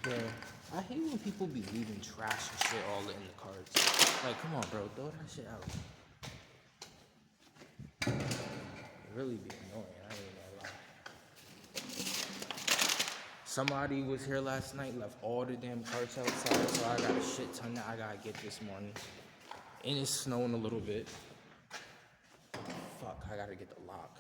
Bro, I hate when people be leaving trash and shit all in the carts. Like, come on, bro, throw that shit out. It really be annoying, I ain't gonna lie. Somebody was here last night, left all the damn carts outside, so I got a shit ton that I gotta get this morning. And it's snowing a little bit. Fuck, I gotta get the lock.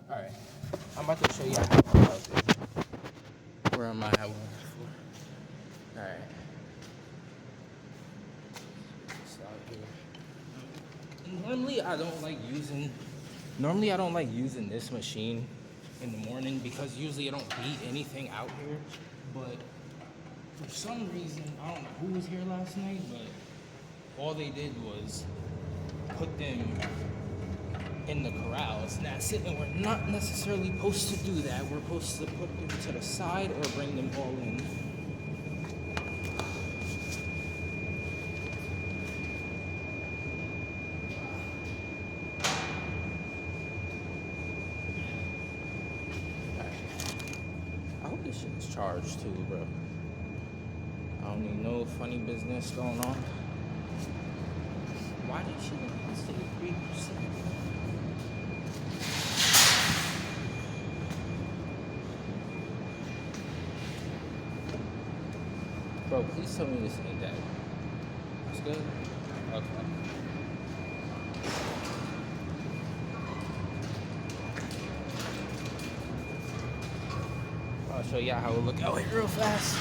Alright, I'm about to show you how to do it. Where am I at one before? Alright. It's out here. Normally I don't like using this machine in the morning because usually I don't beat anything out here. But for some reason, I don't know who was here last night, but all they did was put them in the corrals. And that's it. And we're not necessarily supposed to do that. We're supposed to put them to the side or bring them all in. I hope this shit is charged too, bro. I don't need no funny business going on. Why did she say 3%? Bro, please tell me this ain't that. That's good? Okay. I'll show y'all how it look out here real fast.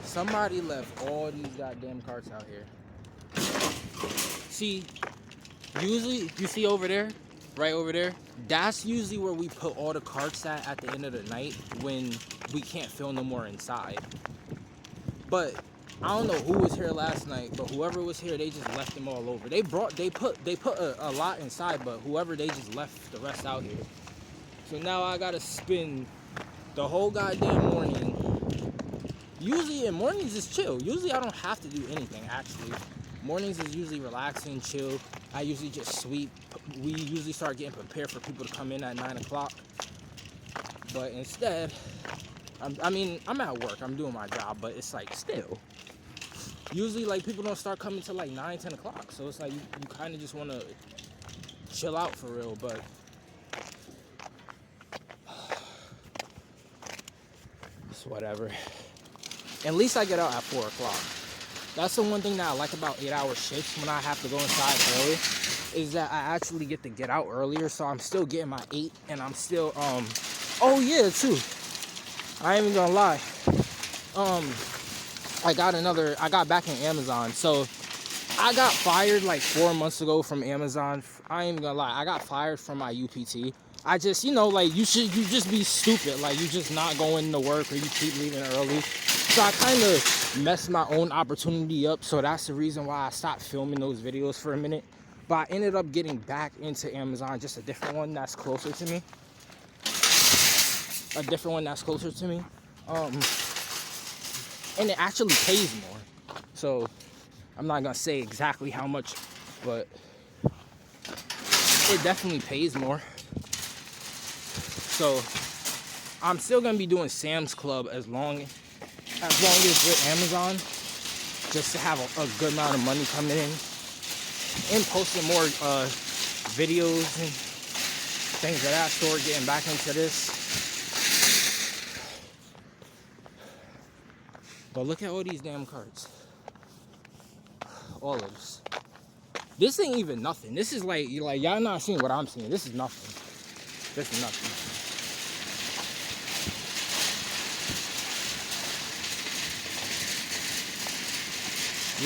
Somebody left all these goddamn carts out here. See, usually, you see over there, right over there, that's usually where we put all the carts at the end of the night when we can't film no more inside. But I don't know who was here last night, but whoever was here, they just left them all over. They put a lot inside, but whoever, they just left the rest out here. So now I gotta spend the whole goddamn morning. Usually in mornings is chill. Usually I don't have to do anything actually. Mornings is usually relaxing, chill. I usually just sweep. We usually start getting prepared for people to come in at 9 o'clock. But instead, I'm at work. I'm doing my job, but it's like still. Usually like people don't start coming till like 9, 10 o'clock. So it's like you kind of just want to chill out for real, but it's whatever. At least I get out at 4 o'clock. That's the one thing that I like about 8-hour shifts when I have to go inside early, is that I actually get to get out earlier, so I'm still getting my 8, and I'm still, oh yeah, too. I ain't even gonna lie. I got back in Amazon, so I got fired like 4 months ago from Amazon. I ain't even gonna lie, I got fired from my UPT. I just, like, you just be stupid, like, you just not going to work or you keep leaving early. So I kind of messed my own opportunity up, so that's the reason why I stopped filming those videos for a minute. But I ended up getting back into Amazon, just a different one that's closer to me. And it actually pays more. So I'm not gonna say exactly how much, but it definitely pays more. So I'm still gonna be doing Sam's Club as long as with Amazon, just to have a good amount of money coming in, and posting more videos and things of that sort, getting back into this. But look at all these damn carts. All of this. This ain't even nothing. This is like y'all not seeing what I'm seeing. This is nothing. This is nothing.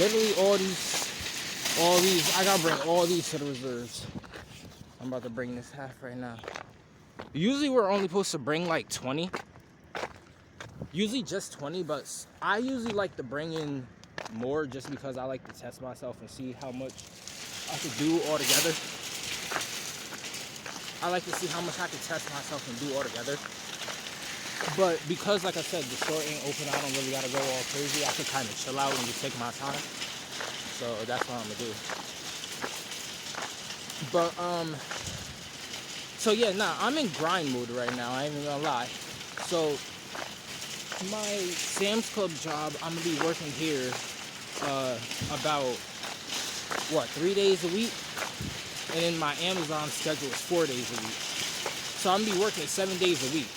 Literally all these, I gotta bring all these to the reserves. I'm about to bring this half right now. Usually we're only supposed to bring like 20. Usually just 20, but I usually like to bring in more just because I like to test myself and see how much I could do all together. I like to see how much I can test myself and do all together. But because, like I said, the store ain't open, I don't really gotta go all crazy. I could kind of chill out and just take my time. So that's what I'm gonna do. But so yeah, I'm in grind mode right now. I ain't even gonna lie. So my Sam's Club job, I'm gonna be working here about 3 days a week, and then my Amazon schedule is 4 days a week. So I'm gonna be working 7 days a week.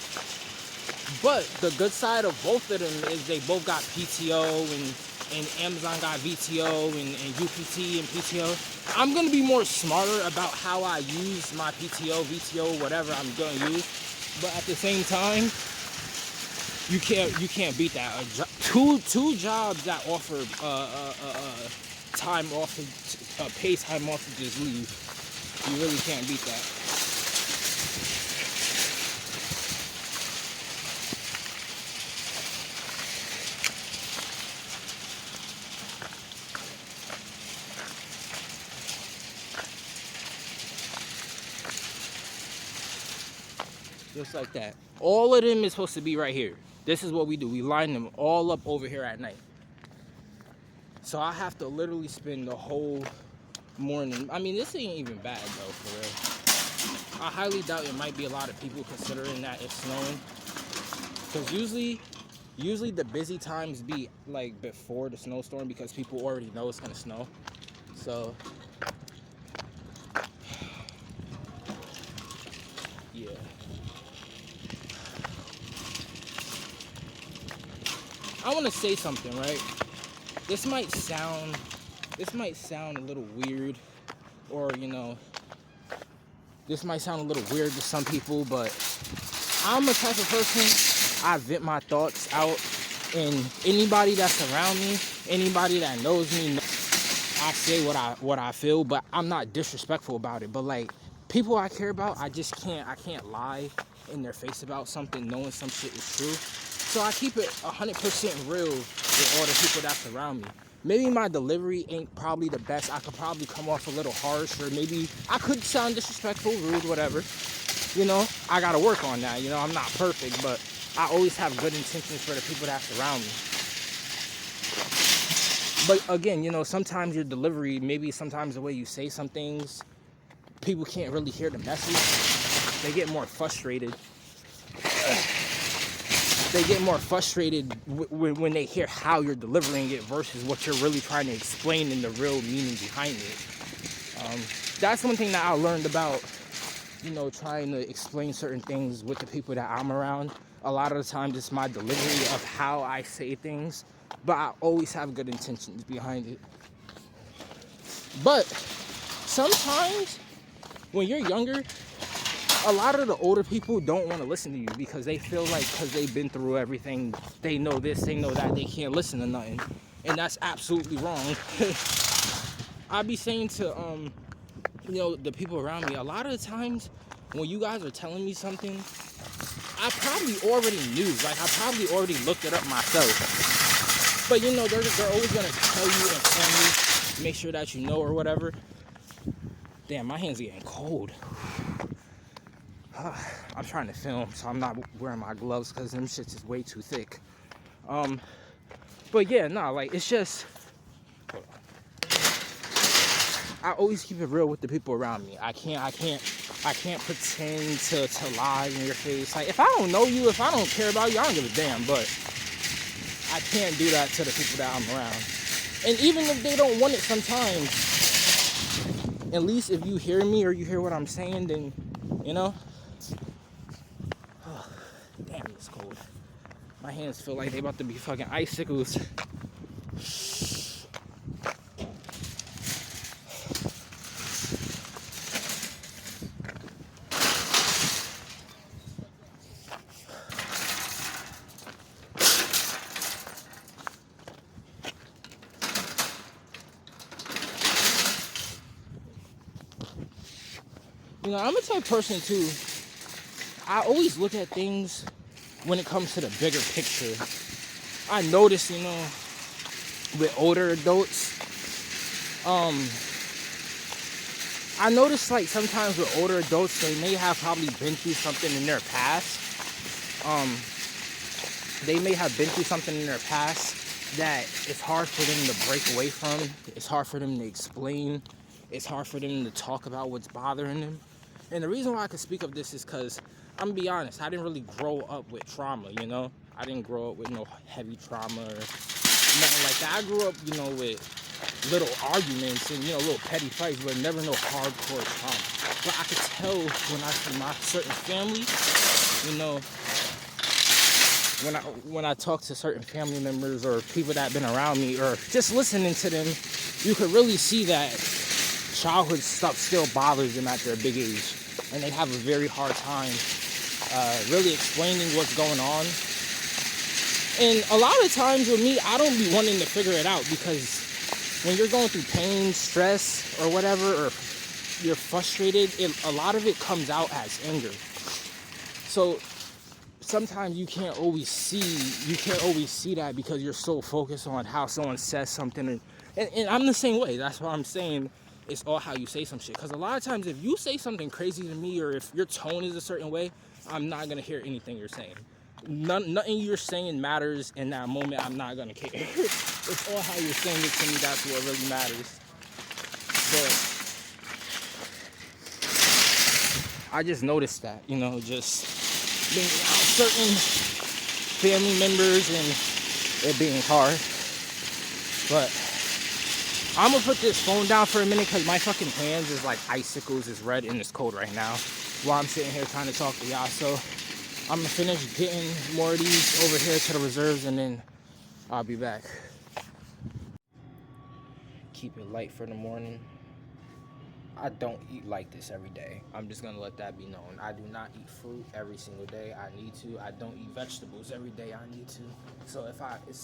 But the good side of both of them is they both got PTO, and Amazon got VTO and UPT and PTO. I'm gonna be more smarter about how I use my PTO, VTO, whatever I'm gonna use. But at the same time, you can't beat that. Two jobs that offer time off, pay time off to just leave. You really can't beat that. Just like that. All of them is supposed to be right here. This is what we do. We line them all up over here at night. So I have to literally spend the whole morning. I mean, this ain't even bad though, for real. I highly doubt it might be a lot of people considering that it's snowing. Because usually the busy times be like before the snowstorm because people already know it's gonna snow. So yeah. I want to say something, right? This might sound a little weird, or this might sound a little weird to some people, but I'm a type of person, I vent my thoughts out, and anybody that's around me, anybody that knows me, I say what I feel, but I'm not disrespectful about it. But like people I care about, I can't lie in their face about something, knowing some shit is true. So I keep it 100% real with all the people that's around me. Maybe my delivery ain't probably the best. I could probably come off a little harsh, or maybe I could sound disrespectful, rude, whatever. I gotta work on that. I'm not perfect, but I always have good intentions for the people that's around me. But again, sometimes your delivery, maybe sometimes the way you say some things, people can't really hear the message. They get more frustrated. They get more frustrated when they hear how you're delivering it versus what you're really trying to explain and the real meaning behind it. That's one thing that I learned about, trying to explain certain things with the people that I'm around. A lot of the times it's my delivery of how I say things, but I always have good intentions behind it. But sometimes when you're younger, a lot of the older people don't want to listen to you because they feel like because they've been through everything, they know this, they know that, they can't listen to nothing. And that's absolutely wrong. I be saying to, the people around me, a lot of the times when you guys are telling me something, I probably already knew. Like, I probably already looked it up myself. But, they're always going to tell you and tell you, make sure that you know or whatever. Damn, my hands are getting cold. I'm trying to film, so I'm not wearing my gloves because them shit's is way too thick. But yeah, it's just, hold on. I always keep it real with the people around me. I can't pretend to lie in your face. Like, if I don't know you, if I don't care about you, I don't give a damn. But I can't do that to the people that I'm around. And even if they don't want it sometimes, at least if you hear me or you hear what I'm saying, then, you know. Oh, damn, it's cold. My hands feel like they about to be fucking icicles. You know, I'm a type of person too. I always look at things when it comes to the bigger picture. I notice, you know, with older adults, I notice like sometimes with older adults, they may have probably been through something in their past. They may have been through something in their past that it's hard for them to break away from. It's hard for them to explain. It's hard for them to talk about what's bothering them. And the reason why I can speak of this is because, I'm gonna be honest, I didn't really grow up with trauma, you know? I didn't grow up with no heavy trauma or nothing like that. I grew up, you know, with little arguments and, you know, little petty fights, but never no hardcore trauma. But I could tell when I see my certain family, you know, when I talk to certain family members or people that have been around me or just listening to them, you could really see that childhood stuff still bothers them at their big age. And they have a very hard time really explaining what's going on. And a lot of times with me, I don't be wanting to figure it out because when you're going through pain, stress, or whatever, or you're frustrated, a lot of it comes out as anger. So sometimes you can't always see that because you're so focused on how someone says something. And I'm the same way. That's why I'm saying it's all how you say some shit. Because a lot of times if you say something crazy to me or if your tone is a certain way, I'm not going to hear anything you're saying. Nothing you're saying matters in that moment. I'm not going to care. It's all how you're saying it to me. That's what really matters. But I just noticed that, you know, just being around certain family members and it being hard. But I'm gonna put this phone down for a minute because my fucking hands is like icicles. It's red and it's cold right now while I'm sitting here trying to talk to y'all. So I'm gonna finish getting more of these over here to the reserves and then I'll be back. Keep it light for the morning. I don't eat like this every day. I'm just gonna let that be known. I do not eat fruit every single day. I need to. I don't eat vegetables every day. I need to. So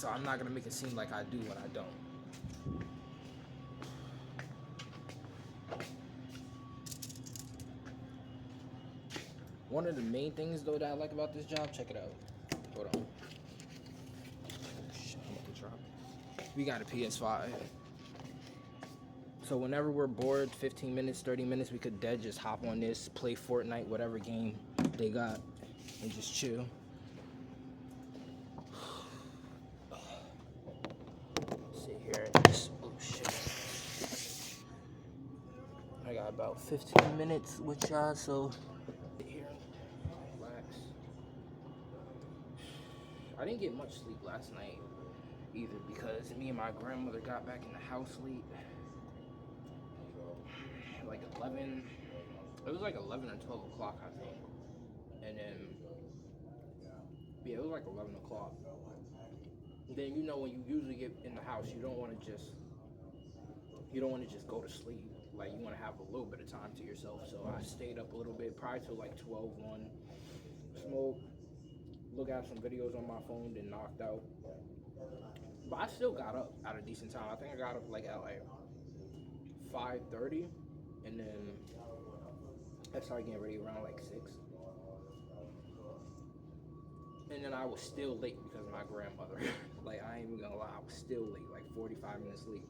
I'm not gonna make it seem like I do when I don't. One of the main things though that I like about this job, check it out. Hold on. Shit, I'm about to drop it. We got a PS5. So whenever we're bored, 15 minutes, 30 minutes, we could just hop on this, play Fortnite, whatever game they got, and just chill. Sit here and just, oh shit. I got about 15 minutes with y'all, so sit here and relax. I didn't get much sleep last night either because me and my grandmother got back in the house late. Like 11, it was like 11 or 12 o'clock, I think. And then, yeah, it was like 11 o'clock. Then, you know, when you usually get in the house, you don't want to just go to sleep. Like, you want to have a little bit of time to yourself. So I stayed up a little bit, probably till like 12, 1, smoke, look at some videos on my phone, then knocked out. But I still got up at a decent time. I think I got up like at like 5:30, and then I started getting ready around like 6. And then I was still late because of my grandmother. Like, I ain't even gonna lie, I was still late, like 45 minutes late.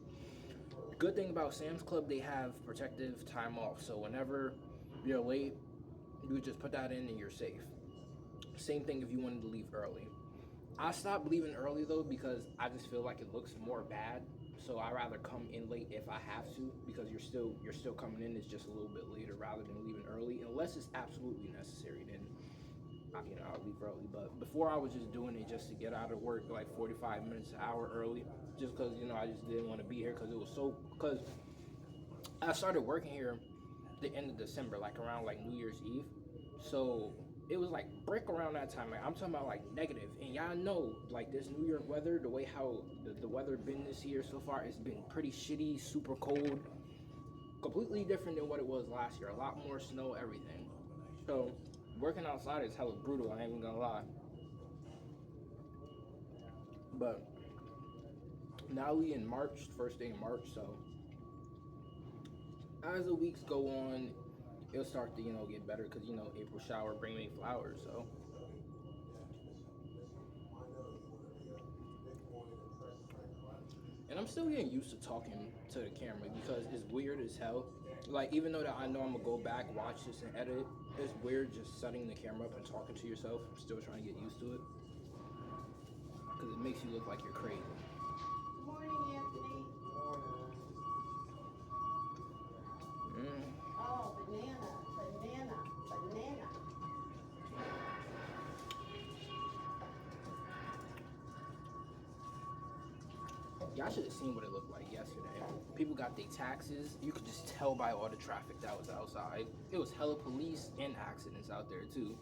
Good thing about Sam's Club, they have protective time off. So whenever you're late, you just put that in and you're safe. Same thing if you wanted to leave early. I stopped leaving early though because I just feel like it looks more bad. So I rather come in late if I have to, because you're still coming in. It's just a little bit later rather than leaving early, unless it's absolutely necessary. Then I'll leave early. But before I was just doing it just to get out of work like 45 minutes, an hour early, just because I just didn't want to be here because I started working here the end of December, like around like New Year's Eve. So it was like brick around that time. Like I'm talking about like negative. And y'all know like this New York weather, the way how the weather been this year so far, it's been pretty shitty, super cold, completely different than what it was last year. A lot more snow, everything. So working outside is hella brutal, I ain't even gonna lie. But now we in March, first day in March, so as the weeks go on, it'll start to, get better because, April shower bring me flowers, so. And I'm still getting used to talking to the camera because it's weird as hell. Like, even though that I know I'm gonna go back, watch this, and edit, it's weird just setting the camera up and talking to yourself. I'm still trying to get used to it because it makes you look like you're crazy. Good morning, Anthony. Mm. Oh, banana. Y'all should have seen what it looked like yesterday. People got their taxes. You could just tell by all the traffic that was outside. It was hella police and accidents out there too.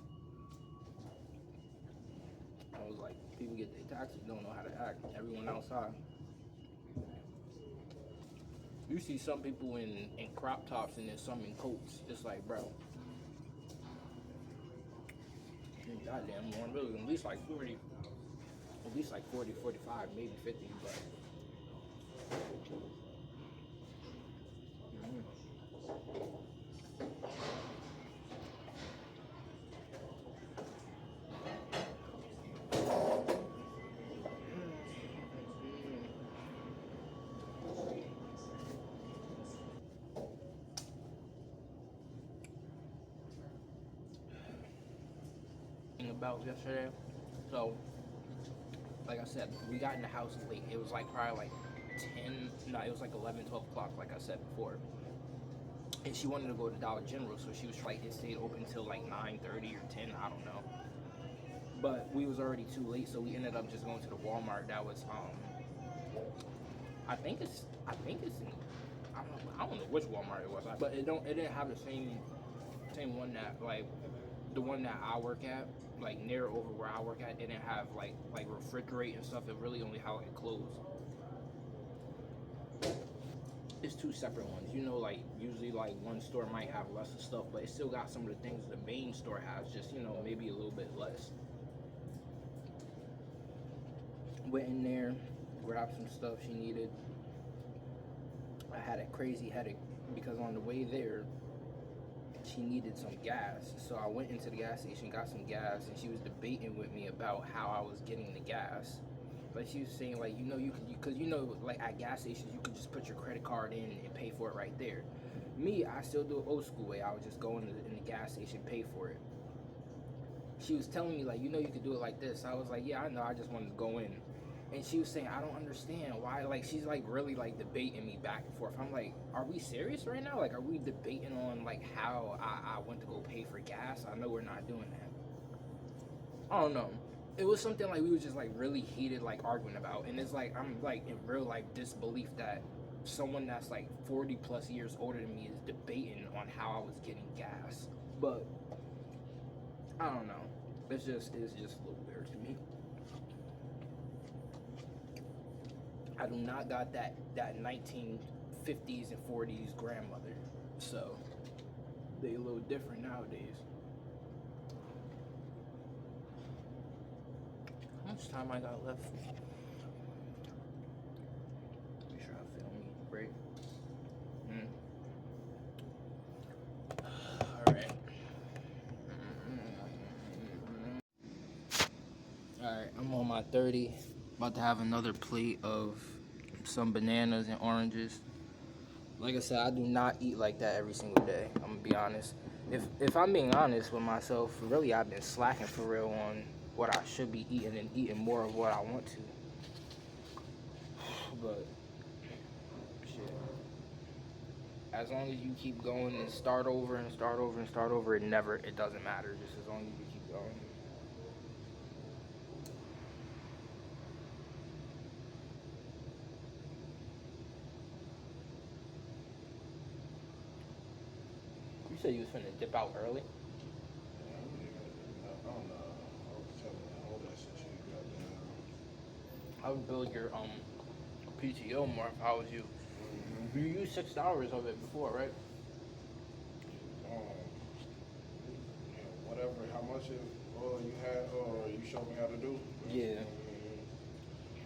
I was like, people get their taxes, don't know how to act. Everyone outside. You see some people in crop tops and then some in coats. It's like, bro, goddamn warm. Really, at least like 40, 45, maybe 50, but. About yesterday, so like I said, we got in the house late. It was like probably like 10, no, it was like 11, 12 o'clock, like I said before. And she wanted to go to Dollar General, so she was like, it stayed open till like 9:30 or 10, I don't know. But we was already too late, so we ended up just going to the Walmart that was, I think it's in, I don't know which Walmart it was, but it didn't have the same one that, like, the one that I work at, like near over where I work at, didn't have like refrigerate and stuff. It really only had like clothes. It's two separate ones. Like usually like one store might have less of stuff, but it still got some of the things the main store has, just maybe a little bit less. Went in there, grabbed some stuff she needed. I had a crazy headache because on the way there she needed some gas. So I went into the gas station, got some gas, and she was debating with me about how I was getting the gas. But she was saying, like, because like at gas stations, you could just put your credit card in and pay for it right there. Me, I still do it old school way. I would just go in the gas station, pay for it. She was telling me, like, you could do it like this. I was like, yeah, I know. I just wanted to go in. And she was saying, I don't understand why. Like, she's like really like debating me back and forth. I'm like, are we serious right now? Like, are we debating on like how I went to go pay for gas? I know we're not doing that. I don't know. It was something like we were just like really heated, like arguing about. And it's like, I'm like in real like disbelief that someone that's like 40 plus years older than me is debating on how I was getting gas. But I don't know. It's just a little weird to me. I do not got that 1950s and 40s grandmother, so they a little different nowadays. How much time I got left? Make sure I film me break. All right. All right, I'm on my 30. About to have another plate of some bananas and oranges. Like I said, I do not eat like that every single day. I'm gonna be honest. If I'm being honest with myself, really I've been slacking for real on what I should be eating and eating more of what I want to. But shit. As long as you keep going and start over and start over and start over, it doesn't matter. Just as long as you keep going. said you was finna dip out early. Yeah, I'm leaving. I don't know. I was telling you all that shit you got down. I would build your PTO more if I was you. Mm-hmm. You used 6 hours of it before, right? Yeah, whatever, how much it, you had, or you showed me how to do. Yeah.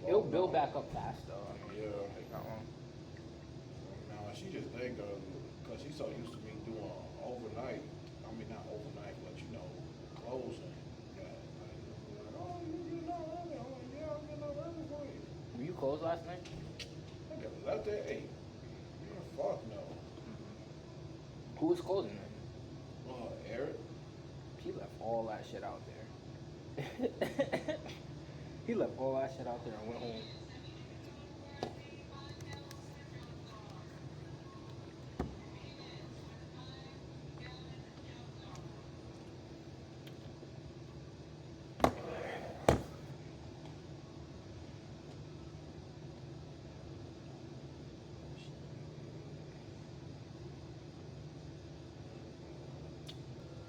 Well, It'll build no. back up fast though. I mean, Yeah. it'll take that long. Now she just think because she's so used to me doing overnight. I mean, not overnight, but closing. Yeah, like, oh, you getting out early? I'm like, yeah, I'm getting out early for you. Were you closed last night? I got left at 8. Fuck no. Who was closing then? Eric. He left all that shit out there. He left all that shit out there and went home.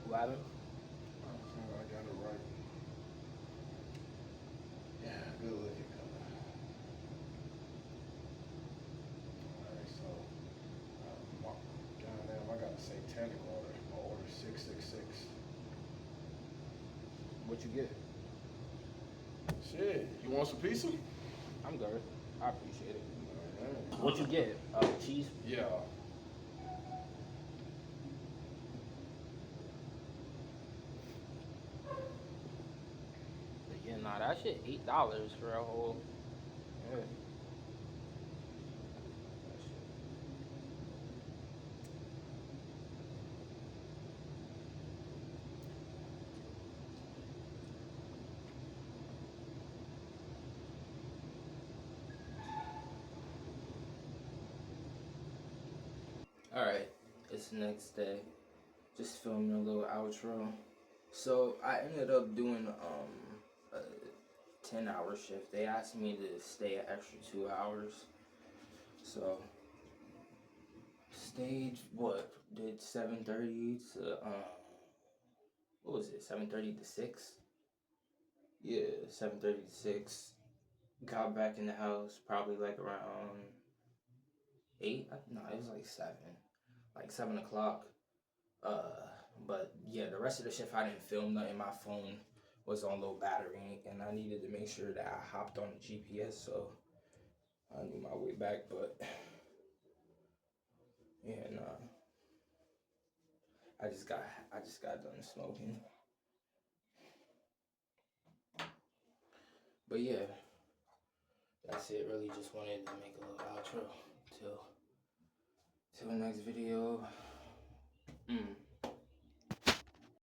What happened? I got it right. Yeah, good looking color. Alright, so, goddamn, I got a satanic order. My order 666. What you get? Shit, you want some pizza? I'm good. I appreciate it. Alright. What you get? Cheese? Yeah. Yeah, nah, that shit $8 for a whole. Yeah. Alright, it's the next day. Just filming a little outro. So I ended up doing a 10-hour shift. They asked me to stay an extra 2 hours. So stayed did 7:30 to what was it? 7:30 to 6? Yeah, 7:30 to 6. Got back in the house probably like around 8. No, it was like 7. Like 7 o'clock. But yeah, the rest of the shift I didn't film nothing. My phone was on low battery, and I needed to make sure that I hopped on the GPS, so I knew my way back. But yeah, nah, I just got done smoking. But yeah, that's it. Really, just wanted to make a little outro till next video.